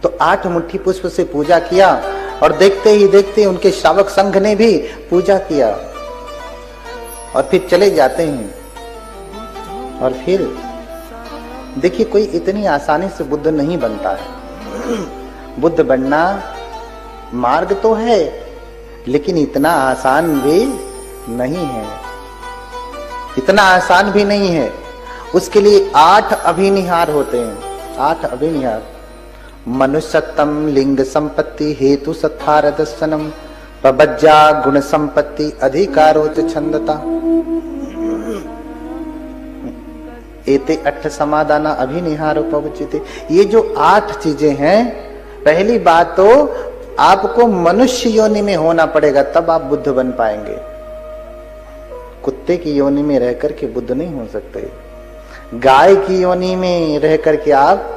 तो 8 मुट्ठी पुष्प से पूजा किया और देखते ही देखते उनके श्रावक संघ ने भी पूजा किया और फिर चले जाते हैं। और फिर देखिए, कोई इतनी आसानी से बुद्ध नहीं बनता है। बुद्ध बनना मार्ग तो है, लेकिन इतना आसान भी नहीं है, इतना आसान भी नहीं है। उसके लिए 8 अभिनिहार होते हैं, 8 अभिनिहार। मनुष्यत्म लिंग संपत्ति हेतु सत्थार दर्शनम प्रबज्जा गुण संपत्ति अधिकारोच छंदता एते 8 समादाना अभिनिहार उपवचिते। ये जो 8 चीजें हैं, पहली बात तो आपको मनुष्य योनि में होना पड़ेगा, तब आप बुद्ध बन पाएंगे। कुत्ते की योनि में रह करके बुद्ध नहीं हो सकते, गाय की योनि में रह करके आप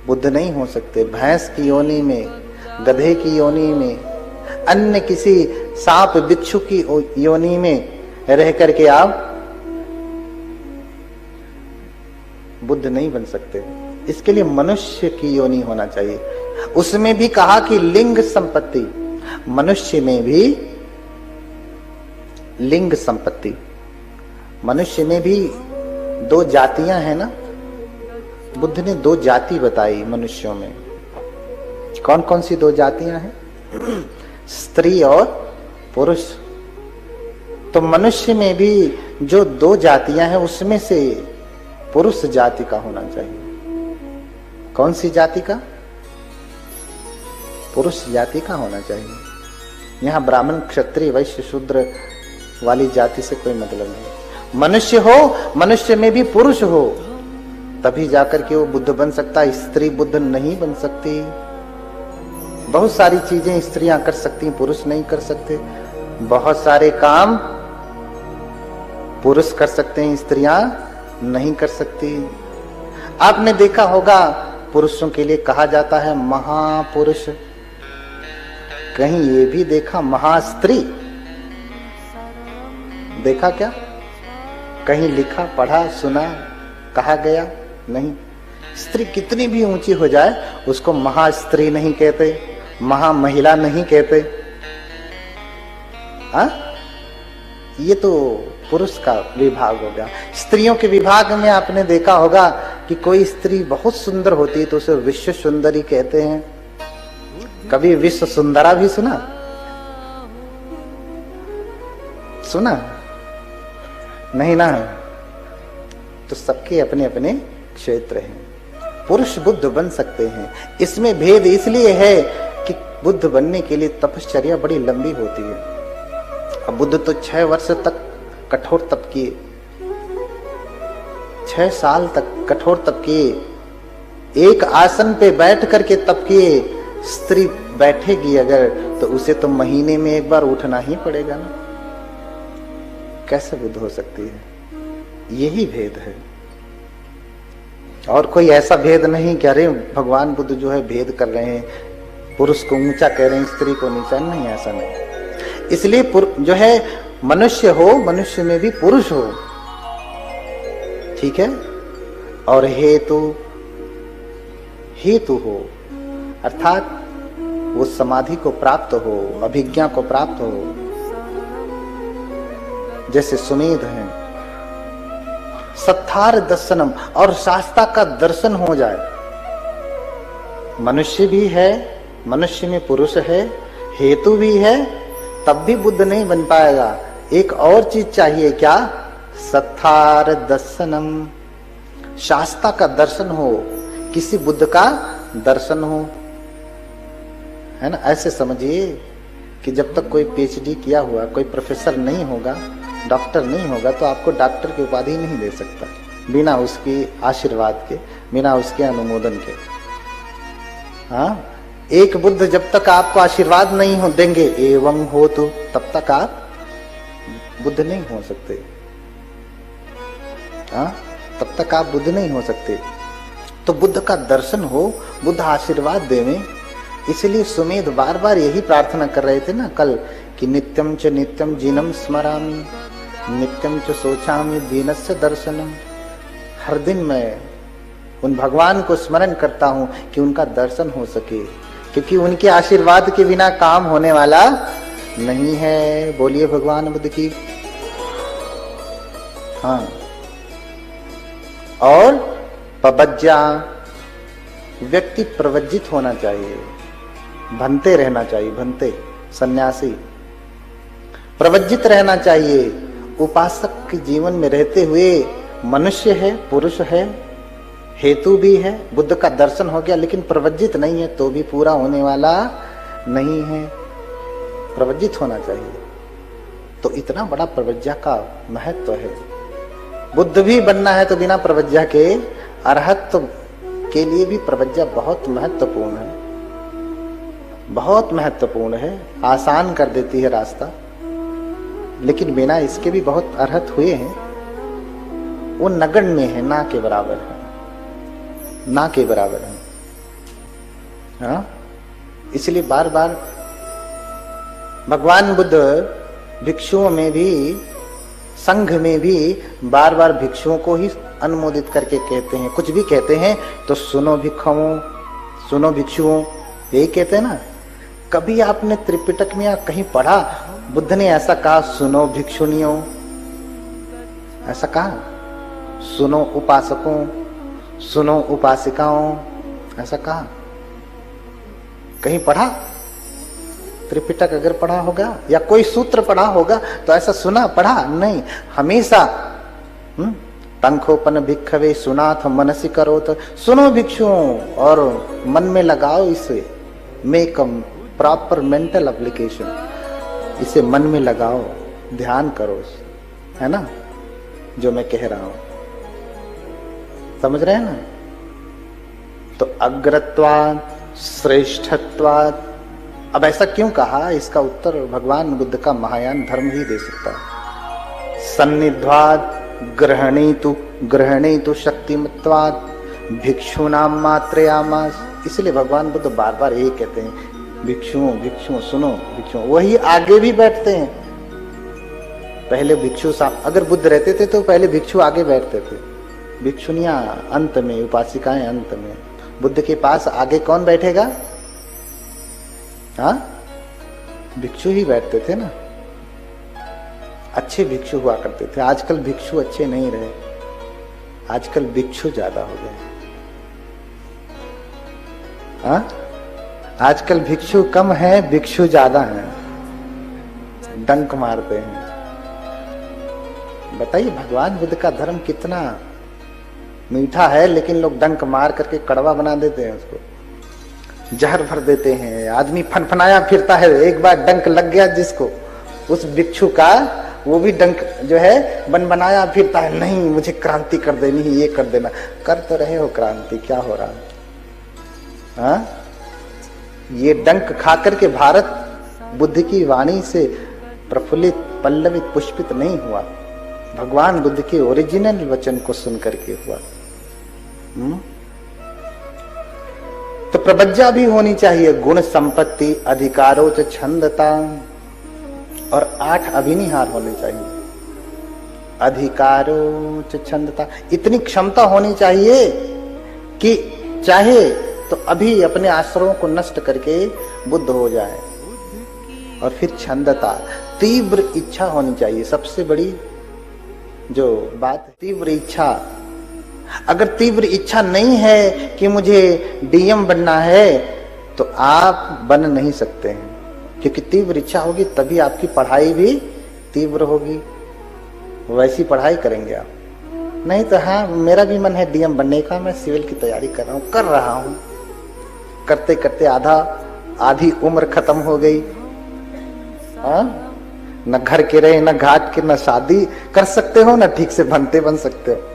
बुद्ध नहीं हो सकते, भैंस की योनि में, गधे की योनि में, अन्य किसी सांप बिच्छू की योनि में रह करके आप बुद्ध नहीं बन सकते। इसके लिए मनुष्य की योनि होना चाहिए। उसमें भी कहा कि लिंग संपत्ति, मनुष्य में भी लिंग संपत्ति। मनुष्य में भी 2 जातियां हैं ना, बुद्ध ने 2 जाति बताई मनुष्यों में। कौन कौन सी 2 जातियां हैं? स्त्री और पुरुष। तो मनुष्य में भी जो 2 जातियां हैं, उसमें से पुरुष जाति का होना चाहिए। कौन सी जाति का? पुरुष जाति का होना चाहिए। यहां ब्राह्मण क्षत्रिय वैश्य शूद्र वाली जाति से कोई मतलब नहीं। मनुष्य हो, मनुष्य में भी पुरुष हो, तभी जाकर के वो बुद्ध बन सकता है। स्त्री बुद्ध नहीं बन सकती। बहुत सारी चीजें स्त्रियां कर सकती हैं, पुरुष नहीं कर सकते। बहुत सारे काम पुरुष कर सकते हैं, स्त्रियां नहीं कर सकती। आपने देखा होगा, पुरुषों के लिए कहा जाता है महापुरुष, कहीं ये भी देखा महास्त्री? देखा क्या? कहीं लिखा, पढ़ा, सुना, कहा गया? नहीं। स्त्री कितनी भी ऊंची हो जाए, उसको महास्त्री नहीं कहते, महामहिला नहीं कहते। ये तो पुरुष का विभाग हो गया। स्त्रियों के विभाग में आपने देखा होगा कि कोई स्त्री बहुत सुंदर होती है तो उसे विश्व सुंदरी कहते हैं। कभी विश्व सुंदरा भी सुना? सुना नहीं ना? तो सबके अपने अपने क्षेत्र हैं। पुरुष बुद्ध बन सकते हैं। इसमें भेद इसलिए है कि बुद्ध बनने के लिए तपश्चर्या बड़ी लंबी होती है। अब बुद्ध तो 6 वर्ष तक कठोर तप किए, 6 साल तक कठोर तप किए। एक आसन पे बैठ करके तप किए। स्त्री बैठेगी अगर, तो उसे तो महीने में एक बार उठना ही पड़ेगा ना। कैसे बुद्ध हो सकती है? यही भेद है, और कोई ऐसा भेद नहीं कि अरे भगवान बुद्ध जो है भेद कर रहे हैं, पुरुष को ऊंचा कह रहे हैं, स्त्री को नीचा। नहीं, ऐसा नहीं। इसलिए जो है मनुष्य हो, मनुष्य में भी पुरुष हो, ठीक है। और हेतु हो, अर्थात वो समाधि को प्राप्त हो, अभिज्ञा को प्राप्त हो। जैसे सुमेध है, सत्थार दर्शनम, और शास्त्रा का दर्शन हो जाए। मनुष्य भी है, मनुष्य में पुरुष है, हेतु भी है, तब भी बुद्ध नहीं बन पाएगा। एक और चीज चाहिए, क्या? सत्थार दर्शनम, शास्त्रा का दर्शन हो, किसी बुद्ध का दर्शन हो, है ना। ऐसे समझिए कि जब तक कोई पीएचडी किया हुआ, कोई प्रोफेसर नहीं होगा, डॉक्टर नहीं होगा, तो आपको डॉक्टर की उपाधि नहीं दे सकता बिना उसकी आशीर्वाद के, बिना उसके अनुमोदन के। हाँ, एक बुद्ध जब तक आपको आशीर्वाद नहीं हो देंगे, एवं हो तो, तब तक आप बुद्ध नहीं हो सकते। हाँ, तब तक आप बुद्ध नहीं हो सकते। तो बुद्ध का दर्शन हो, बुद्ध आशीर्वाद देवें। इसलिए सुमेध बार बार यही प्रार्थना कर रहे थे ना कल, कि नित्यम च नित्यम जीनम स्मरामि, नित्यम च सोचामि दीनस्य दर्शनम। हर दिन मैं उन भगवान को स्मरण करता हूं कि उनका दर्शन हो सके, क्योंकि उनके आशीर्वाद के बिना काम होने वाला नहीं है। बोलिए भगवान बुद्ध की। हाँ, और पबज्जा, व्यक्ति प्रवज्जित होना चाहिए, भनते रहना चाहिए, भनते सन्यासी प्रवज्जित रहना चाहिए। उपासक के जीवन में रहते हुए मनुष्य है, पुरुष है, हेतु भी है, बुद्ध का दर्शन हो गया, लेकिन प्रवज्जित नहीं है तो भी पूरा होने वाला नहीं है। प्रवज्जित होना चाहिए। तो इतना बड़ा प्रवज्जा का महत्व है। बुद्ध भी बनना है तो बिना प्रवज्जा के, अरहत्व के लिए भी प्रवज्जा बहुत महत्वपूर्ण है, बहुत महत्वपूर्ण है। आसान कर देती है रास्ता, लेकिन बिना इसके भी बहुत अरहत हुए हैं। वो नगण्य है, ना के बराबर है, ना के बराबर है। हाँ, इसलिए बार बार भगवान बुद्ध भिक्षुओं में भी, संघ में भी बार बार भिक्षुओं को ही अनुमोदित करके कहते हैं। कुछ भी कहते हैं तो सुनो भिक्षुओं, सुनो भिक्षुओं, यही कहते हैं ना। कभी आपने त्रिपिटक में या कहीं पढ़ा बुद्ध ने ऐसा कहा सुनो भिक्षुनियों, ऐसा कहा? सुनो उपासकों, सुनो उपासिकाओं, ऐसा कहा? कहीं पढ़ा? त्रिपिटक अगर पढ़ा होगा या कोई सूत्र पढ़ा होगा तो ऐसा सुना पढ़ा नहीं। हमेशा तंखोपन भिक्षवे सुनाथ मनसी करो, तो सुनो भिक्षुओं और मन में लगाओ इसे। मेक प्रॉपर मेंटल एप्लीकेशन, इसे मन में लगाओ, ध्यान करो, है ना जो मैं कह रहा हूं, समझ रहे हैं ना। तो अग्रत्वाद, श्रेष्ठत्वाद। अब ऐसा क्यों कहा, इसका उत्तर भगवान बुद्ध का महायान धर्म ही दे सकता है। सन्निध्वाद ग्रहणीतु शक्तिमत्वाद भिक्षुनाम मात्रयामास। इसलिए भगवान बुद्ध बार बार यही कहते हैं, भिक्षुओं भिक्षुओं सुनो भिक्षुओं। वही आगे भी बैठते हैं। पहले भिक्षु साहब, अगर बुद्ध रहते थे तो पहले भिक्षु आगे बैठते थे, भिक्षुनियां अंत में, उपासिकाएं अंत में। बुद्ध के पास आगे कौन बैठेगा? हाँ, भिक्षु ही बैठते थे ना। अच्छे भिक्षु हुआ करते थे। आजकल भिक्षु अच्छे नहीं रहे, आजकल भिक्षु ज्यादा हो गए। हाँ, आजकल भिक्षु कम है, भिक्षु ज्यादा है, डंक मारते हैं। बताइए भगवान बुद्ध का धर्म कितना मीठा है, लेकिन लोग डंक मार करके कड़वा बना देते हैं, उसको जहर भर देते हैं। आदमी फनफनाया फिरता है, एक बार डंक लग गया जिसको, उस भिक्षु का, वो भी डंक जो है बनाया फिरता है। नहीं, मुझे क्रांति कर देनी है, ये कर देना। कर तो रहे हो क्रांति, क्या हो रहा है? हाँ, ये डंक खा करके भारत बुद्ध की वाणी से प्रफुल्लित, पल्लवित, पुष्पित नहीं हुआ, भगवान बुद्ध के ओरिजिनल वचन को सुन करके हुआ। तो प्रवज्जा भी होनी चाहिए। गुण संपत्ति, अधिकारोच छंदता, और 8 अभिनिहार होने चाहिए। अधिकारोच छंदता, इतनी क्षमता होनी चाहिए कि चाहे तो अभी अपने आश्रमों को नष्ट करके बुद्ध हो जाए। और फिर छंदता, तीव्र इच्छा होनी चाहिए। सबसे बड़ी जो बात है, तीव्र इच्छा। अगर तीव्र इच्छा नहीं है कि मुझे डीएम बनना है तो आप बन नहीं सकते हैं, क्योंकि तीव्र इच्छा होगी तभी आपकी पढ़ाई भी तीव्र होगी, वैसी पढ़ाई करेंगे आप। नहीं तो हाँ, मेरा भी मन है डीएम बनने का, मैं सिविल की तैयारी कर रहा हूं, करते करते आधी उम्र खत्म हो गई। हाँ, न घर के रहे, न घाट के, न शादी कर सकते हो, न ठीक से बनते बन सकते हो।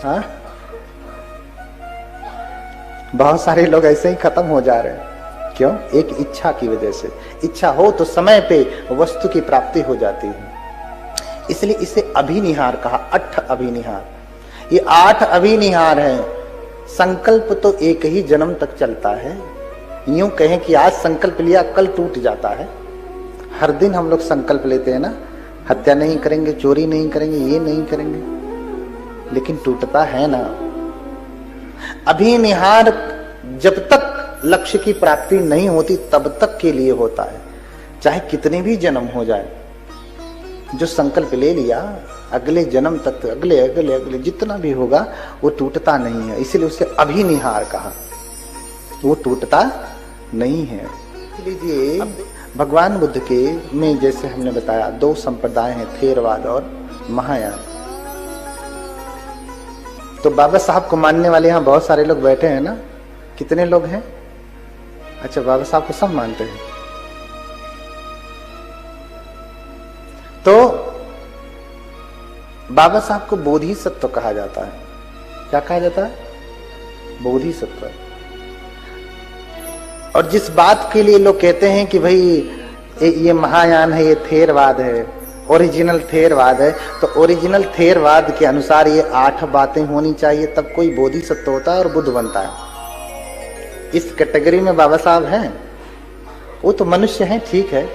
हाँ, बहुत सारे लोग ऐसे ही खत्म हो जा रहे हैं। क्यों? एक इच्छा की वजह से। इच्छा हो तो समय पे वस्तु की प्राप्ति हो जाती है। इसलिए इसे अभिनिहार कहा, 8 अभिनिहार। ये 8 अभिनिहार हैं। संकल्प तो एक ही जन्म तक चलता है। यूं कहें कि आज संकल्प लिया कल टूट जाता है। हर दिन हम लोग संकल्प लेते हैं ना, हत्या नहीं करेंगे, चोरी नहीं करेंगे, ये नहीं करेंगे, लेकिन टूटता है ना। अभी निहार जब तक लक्ष्य की प्राप्ति नहीं होती तब तक के लिए होता है, चाहे कितने भी जन्म हो जाए। जो संकल्प ले लिया अगले जन्म तक, अगले अगले अगले जितना भी होगा वो टूटता नहीं है, इसलिए उसे अभी निहार कहा, वो टूटता नहीं है। लीजिए भगवान बुद्ध के में जैसे हमने बताया दो संप्रदाय हैं, थेरवाद और महायान। तो बाबा साहब को मानने वाले यहाँ बहुत सारे लोग बैठे हैं ना, कितने लोग हैं? अच्छा, बाबा साहब को सब मानते हैं। तो बाबा साहब को बोधिसत्व कहा जाता है। क्या कहा जाता है? बोधिसत्व। और जिस बात के लिए लोग कहते हैं कि भाई ये महायान है, ये थेरवाद है, ओरिजिनल थेरवाद है, तो ओरिजिनल थेरवाद के अनुसार ये 8 बातें होनी चाहिए तब कोई बोधिसत्व होता है और बुद्ध बनता है। इस कैटेगरी में बाबा साहब हैं। वो तो मनुष्य हैं, ठीक है,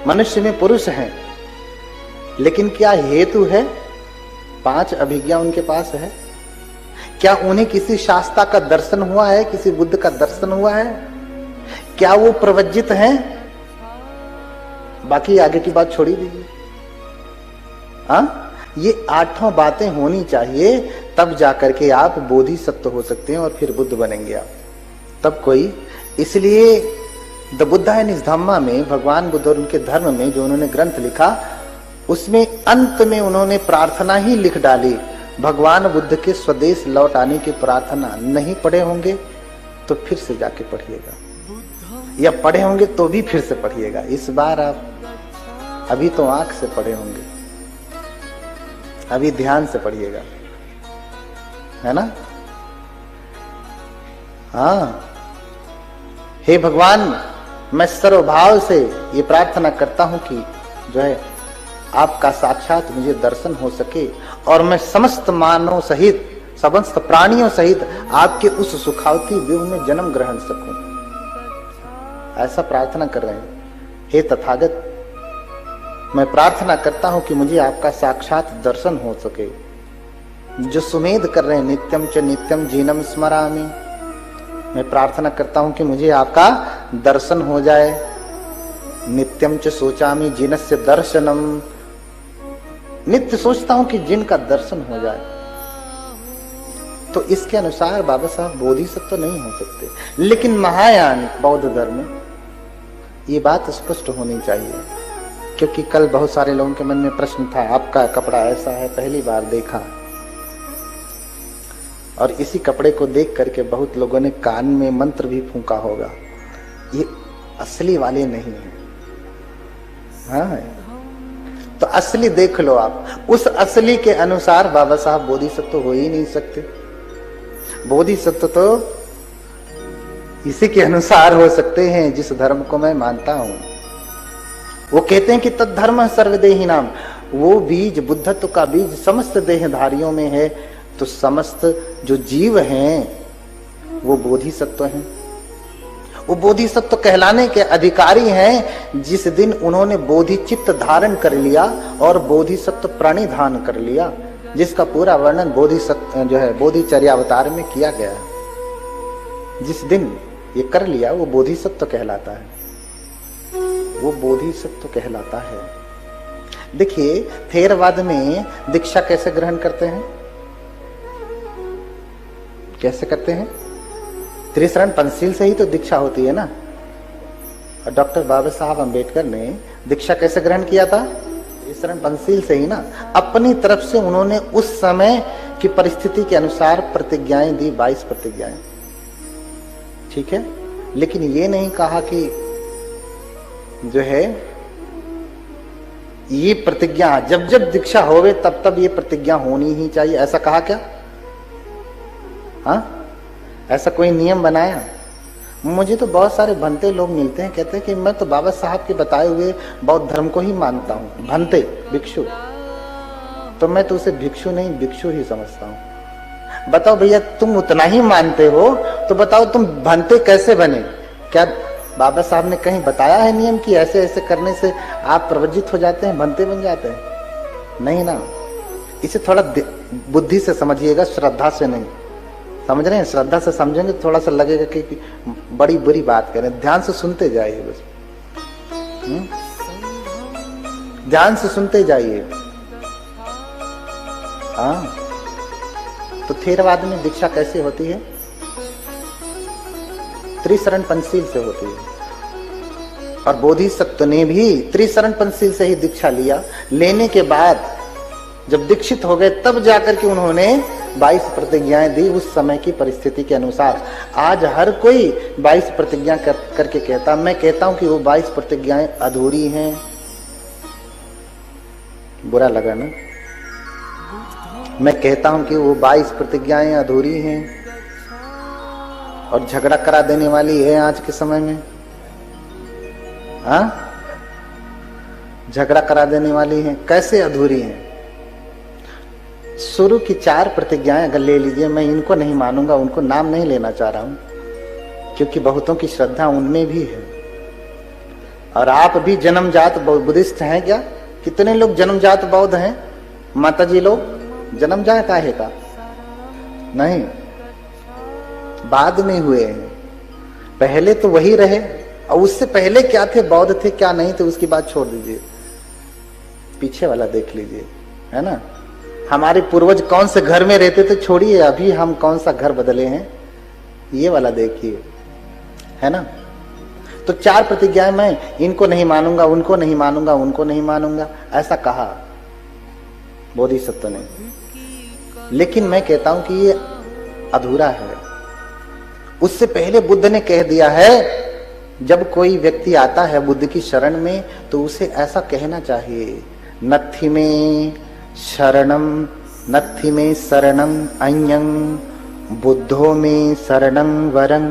मनुष्य में पुरुष हैं, लेकिन क्या हेतु है? 5 अभिज्ञा उनके पास है। क्या उन्हें किसी शास्त्रा का दर्शन हुआ है? किसी बुद्ध का दर्शन हुआ है? क्या वो प्रवज्जित हैं? बाकी आगे की बात छोड़ी दीजिए। हाँ, ये 8 बातें होनी चाहिए तब जाकर के आप बोधिसत्व हो सकते हैं और फिर बुद्ध बनेंगे आप, तब कोई। इसलिए द बुद्धा इन धम्मा में भगवान बुद्ध और उनके धर्म में जो उन्होंने ग्रंथ लिखा, उसमें अंत में उन्होंने प्रार्थना ही लिख डाली। भगवान बुद्ध के स्वदेश लौट आने की प्रार्थना। नहीं पढ़े होंगे तो फिर से जाके पढ़िएगा, या पढ़े होंगे तो भी फिर से पढ़िएगा। इस बार आप अभी तो आंख से पढ़े होंगे, अभी ध्यान से पढ़िएगा, है ना? हाँ, हे भगवान, मैं सर्वभाव से ये प्रार्थना करता हूं कि जो है आपका साक्षात मुझे दर्शन हो सके और मैं समस्त मानव सहित, समस्त प्राणियों सहित आपके उस सुखावती व्यूह में जन्म ग्रहण सकूं। ऐसा प्रार्थना कर रहे हैं। हे तथागत, मैं प्रार्थना करता हूं कि मुझे आपका साक्षात दर्शन हो सके। जो सुमेध कर रहे हैं, नित्यम च नित्यम जीनम स्मरामि, मैं प्रार्थना करता हूं कि मुझे आपका दर्शन हो जाए। नित्यम च सोचामि जिनस्य दर्शनम, नित्य सोचता हूं कि जिनका दर्शन हो जाए। तो इसके अनुसार बाबा साहब बोधिसत्व नहीं हो सकते। लेकिन महायान बौद्ध धर्म में ये बात स्पष्ट होनी चाहिए, क्योंकि कल बहुत सारे लोगों के मन में प्रश्न था, आपका कपड़ा ऐसा है, पहली बार देखा, और इसी कपड़े को देख करके बहुत लोगों ने कान में मंत्र भी फूंका होगा। ये असली वाले नहीं है। हाँ, तो असली देख लो आप। उस असली के अनुसार बाबा साहब बोधिसत्व हो ही नहीं सकते। बोधिसत्व तो इसी के अनुसार हो सकते हैं जिस धर्म को मैं मानता हूं। वो कहते हैं कि तद्धर्म सर्वदेही नाम, वो बीज, बुद्धत्व का बीज समस्त देहधारियों में है। तो समस्त जो जीव हैं वो बोधिसत्व हैं। वो बोधिसत्व कहलाने के अधिकारी हैं जिस दिन उन्होंने बोधिचित्त धारण कर लिया और बोधिसत्व प्रणिधान कर लिया, जिसका पूरा वर्णन बोधिसत्व जो है बोधिचर्यावतार में किया गया है। जिस दिन ये कर लिया वो बोधिसत्व कहलाता है, वो बोधिसत्व कहलाता है। देखिए, थेरवाद में दीक्षा कैसे ग्रहण करते हैं? कैसे करते हैं? त्रिशरण पंचशील से ही तो दीक्षा होती है ना। और डॉक्टर बाबा साहब अंबेडकर ने दीक्षा कैसे ग्रहण किया था? त्रिशरण पंचशील से ही ना। अपनी तरफ से उन्होंने उस समय की परिस्थिति के अनुसार प्रतिज्ञाएं दी, 22 प्रतिज्ञाएं, ठीक है। लेकिन ये नहीं कहा कि जो है ये प्रतिज्ञा जब जब दीक्षा होवे तब तब ये प्रतिज्ञा होनी ही चाहिए, ऐसा कहा क्या? हाँ, ऐसा कोई नियम बनाया? मुझे तो बहुत सारे भंते लोग मिलते हैं, कहते हैं कि मैं तो बाबा साहब के बताए हुए बौद्ध धर्म को ही मानता हूँ। भंते, भिक्षु, तो मैं तो उसे भिक्षु नहीं भिक्षु ही समझता हूँ। बताओ भैया, तुम उतना ही मानते हो तो बताओ तुम भंते कैसे बने? क्या बाबा साहब ने कहीं बताया है नियम कि ऐसे ऐसे करने से आप प्रवज्जित हो जाते हैं, बनते बन जाते हैं? नहीं ना। इसे थोड़ा बुद्धि से समझिएगा, श्रद्धा से नहीं। समझ रहे हैं? श्रद्धा से समझेंगे थोड़ा सा लगेगा कि बड़ी बुरी बात करें। ध्यान से सुनते जाइए बस, ध्यान से सुनते जाइए। हाँ, तो थेरवाद में दीक्षा कैसे होती है? त्रिशरण पंचशील से होती है। और बोधिसत्व ने भी त्रिशरण पंचशील से ही दीक्षा लिया। लेने के बाद जब दीक्षित हो गए तब जाकर के उन्होंने 22 प्रतिज्ञाएं दी उस समय की परिस्थिति के अनुसार। आज हर कोई 22 प्रतिज्ञा करके कहता, मैं कहता हूं कि वो 22 प्रतिज्ञाएं अधूरी हैं। बुरा लगा ना? मैं कहता हूं कि वो 22 प्रतिज्ञाएं अधूरी हैं और झगड़ा करा देने वाली है आज के समय में। हाँ, झगड़ा करा देने वाली है। कैसे अधूरी है? शुरू की 4 प्रतिज्ञाएं अगर ले लीजिए, मैं इनको नहीं मानूंगा, उनको नाम नहीं लेना चाह रहा हूं क्योंकि बहुतों की श्रद्धा उनमें भी है। और आप भी जन्मजात बुद्धिस्ट हैं क्या? कितने लोग जन्मजात बौद्ध हैं? माता जी लोग जन्मजात आहे का? नहीं, बाद में हुए हैं। पहले तो वही रहे, और उससे पहले क्या थे, बौद्ध थे क्या नहीं थे, उसकी बात छोड़ दीजिए, पीछे वाला देख लीजिए, है ना। हमारे पूर्वज कौन से घर में रहते थे छोड़िए, अभी हम कौन सा घर बदले हैं, ये वाला देखिए, है ना। तो 4 प्रतिज्ञाएं, मैं इनको नहीं मानूंगा, उनको नहीं मानूंगा, उनको नहीं मानूंगा, ऐसा कहा बोधिसत्व ने। लेकिन मैं कहता हूं कि ये अधूरा है। उससे पहले बुद्ध ने कह दिया है, जब कोई व्यक्ति आता है बुद्ध की शरण में तो उसे ऐसा कहना चाहिए, नत्थि में शरणम, नत्थि में शरणम अन्यं, बुद्धो में शरणं वरं,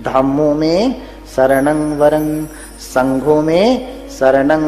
धम्मो में शरणं वरं, संघो में शरणं